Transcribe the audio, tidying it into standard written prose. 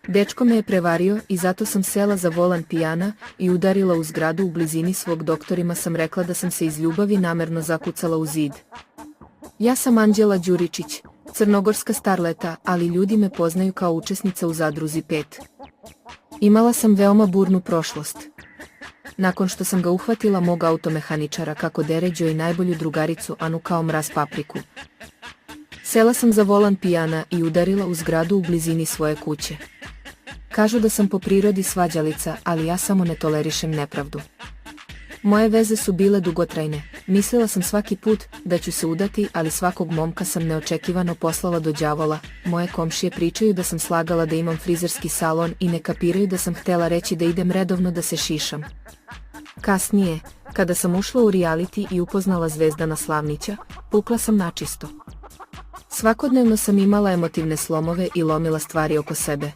Dečko me je prevario i zato sam sela za volan pijana i udarila u zgradu u blizini svog. Doktorima sam rekla da sam se iz ljubavi namerno zakucala u zid. Ja sam Anđela Đuričić, crnogorska starleta, ali ljudi me poznaju kao učesnica u Zadruzi 5. Imala sam veoma burnu prošlost. Nakon što sam ga uhvatila, mog automehaničara, kako deređo i najbolju drugaricu Anu kao mraz papriku, sela sam za volan pijana i udarila u zgradu u blizini svoje kuće. Kažu da sam po prirodi svađalica, ali ja samo ne tolerišem nepravdu. Moje veze su bile dugotrajne, mislila sam svaki put da ću se udati, ali svakog momka sam neočekivano poslala do đavola. Moje komšije pričaju da sam slagala da imam frizerski salon i ne kapiraju da sam htela reći da idem redovno da se šišam. Kasnije, kada sam ušla u reality i upoznala Zvezdana Slavnića, pukla sam načisto. Svakodnevno sam imala emotivne slomove i lomila stvari oko sebe.